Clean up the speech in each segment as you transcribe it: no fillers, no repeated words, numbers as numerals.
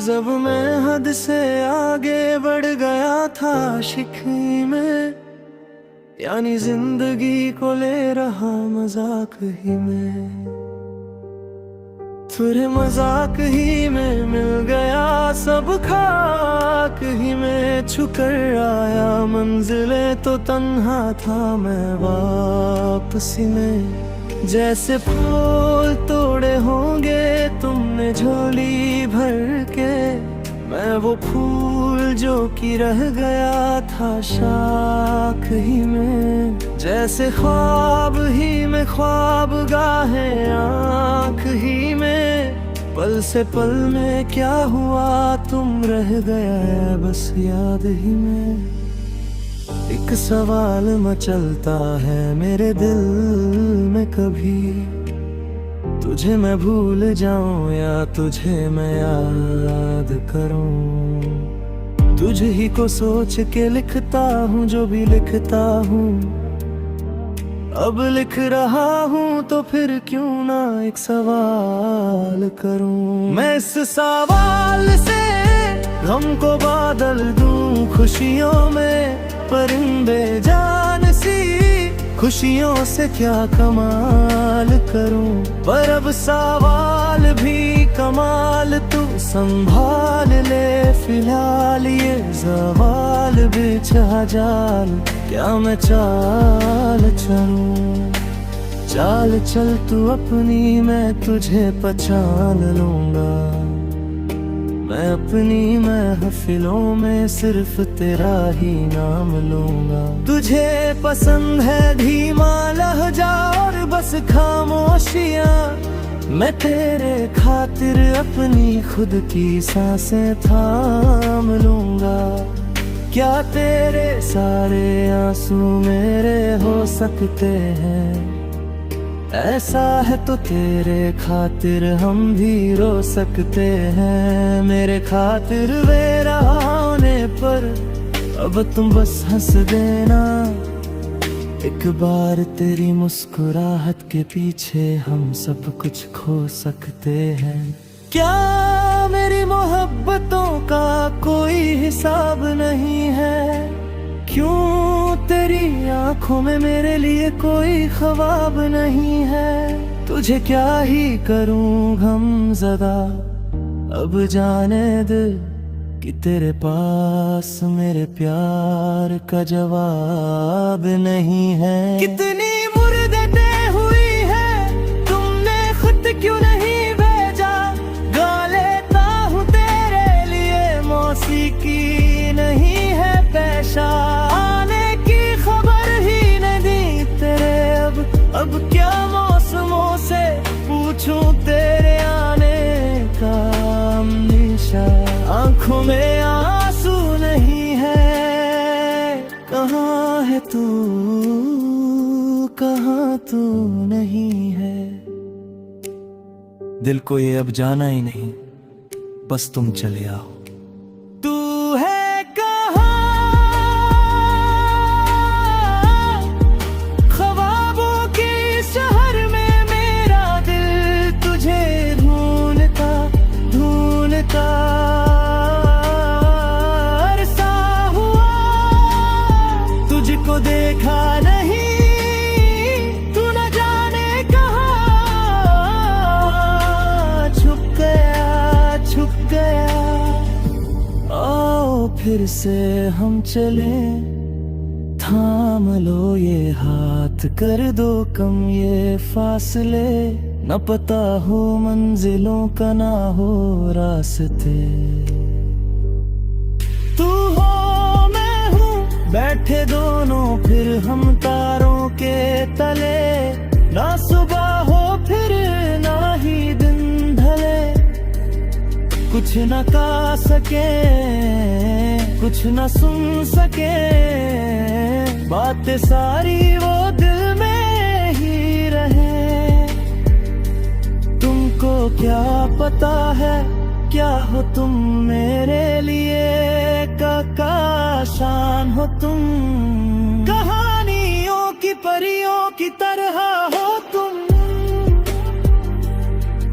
जब मैं हद से आगे बढ़ गया था शिकवी में, यानी जिंदगी को ले रहा मजाक ही में, फिर मजाक ही में मिल गया सब खाक ही में। छुकर आया मंजिले तो तन्हा था मैं वापसी में, जैसे फूल तोड़े होंगे तुमने झोली भर के, मैं वो फूल जो कि रह गया था शाख ही में। जैसे ख्वाब ही में ख्वाब गाहे आँख ही में, पल से पल में क्या हुआ तुम रह गया है बस याद ही में। एक सवाल मचलता है मेरे दिल में, कभी तुझे मैं भूल जाऊं या तुझे मैं याद करूं। तुझ ही को सोच के लिखता हूँ जो भी लिखता हूँ, अब लिख रहा हूँ तो फिर क्यों ना एक सवाल करूं। मैं इस सवाल से गम को बादल दूं खुशियों में, परिंदे जान सी खुशियों से क्या कमाल करूं। पर अब सवाल भी कमाल तू संभाल ले, फिलहाल ये सवाल बिछा जाल क्या मैं चाल चलूं। चाल चल तू अपनी, मैं तुझे पहचान लूंगा, मैं अपनी महफिलों में सिर्फ तेरा ही नाम लूंगा। तुझे पसंद है धीमा लहजा और बस खामोशियां, मैं तेरे खातिर अपनी खुद की सांसें थाम लूंगा। क्या तेरे सारे आंसू मेरे हो सकते हैं, ऐसा है तो तेरे खातिर हम भी रो सकते हैं। मेरे खातिर मेरा होने पर अब तुम बस हंस देना, एक बार तेरी मुस्कुराहट के पीछे हम सब कुछ खो सकते हैं। क्या मेरी मोहब्बतों का कोई हिसाब नहीं है, क्यों तेरी आंखों में मेरे लिए कोई ख्वाब नहीं है। तुझे क्या ही करूं गमज़दा, अब जाने दे कि तेरे पास मेरे प्यार का जवाब नहीं है। कितनी मुर्दते हुई है तुमने खुद क्यों नहीं भेजा, गा लेता हूँ तेरे लिए मौसीकी नहीं है पेशा। आने की खबर ही नहीं दी तेरे, अब क्या मौसमों से पूछूं तेरे आने का निशा। आंखों में आंसू नहीं है, कहाँ है तू, कहाँ तू नहीं है। दिल को ये अब जाना ही नहीं, बस तुम चले आओ। तू है कहाँ, ख्वाबों के शहर में मेरा दिल तुझे ढूंढता ढूंढता अरसा हुआ। तुझको देखा नहीं, तू न जाने कहाँ छुप गया छुप गया। आओ फिर से हम चले, थाम लो ये हाथ, कर दो कम ये फासले। न पता हो मंजिलों का ना हो रास्ते, तू हो मैं हूँ बैठे दोनों फिर हम तारों के तले। ना सुबह हो फिर ना ही दिन ढले, कुछ न गा सके कुछ न सुन सके, बातें सारी वो दिल में ही रहे। तुमको क्या पता है क्या हो तुम मेरे लिए, का शान हो तुम। कहानियों की परियों की तरह हो तुम,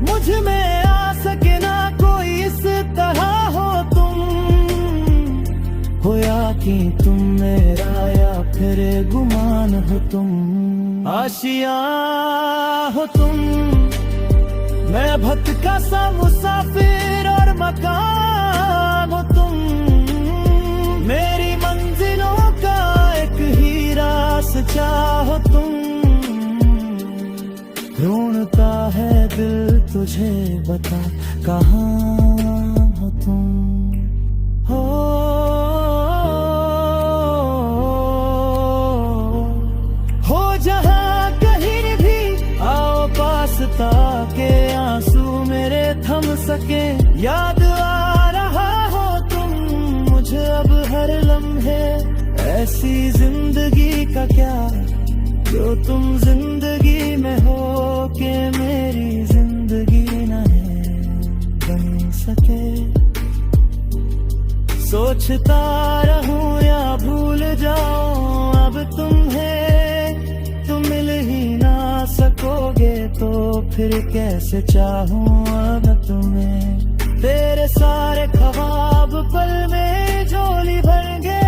मुझ में आ सके ना कोई इस तरह बाकी तुम मेरा या फिर गुमान हो तुम। आशिया हो तुम, मैं भटका सा मुसाफिर और मकान हो तुम। मेरी मंजिलों का एक ही रास्ता हो तुम। ढूंढता है दिल तुझे, बता कहाँ हो तुम। हो जहाँ कहीं भी आओ पास, ताके आंसू मेरे थम सके। याद आ रहा हो तुम मुझे अब हर लम्हे, ऐसी जिंदगी का क्या जो तुम जिंदगी में हो के मेरी जिंदगी न बन सके। सोचता रहूं या भूल जाऊं अब तुम्हें, तुम मिल ही ना सकोगे तो फिर कैसे चाहूं अब तुम्हें। तेरे सारे ख्वाब पल में झोली भरेंगे,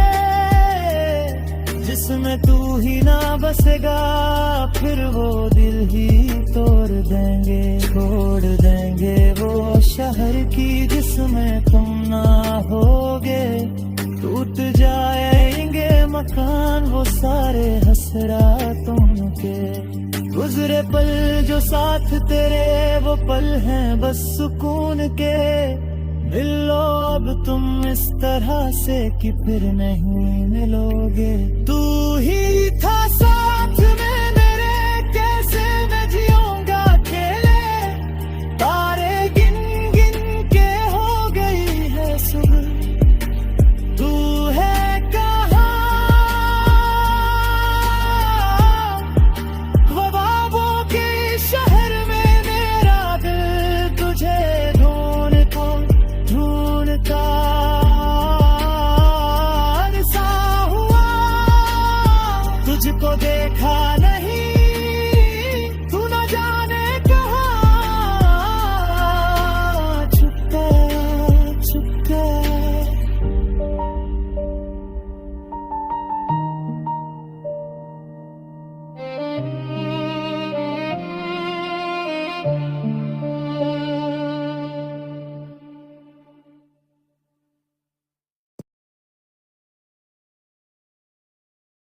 जिसमें तू ही ना बसेगा फिर वो दिल ही तोड़ देंगे। छोड़ देंगे वो शहर की जिसमें तुम ना होगे। टूट जाएंगे मकान वो सारे हसरातों के। गुजरे पल जो साथ तेरे वो पल हैं बस सुकून के। मिल लो अब तुम इस तरह से कि फिर नहीं मिलोगे। तू ही था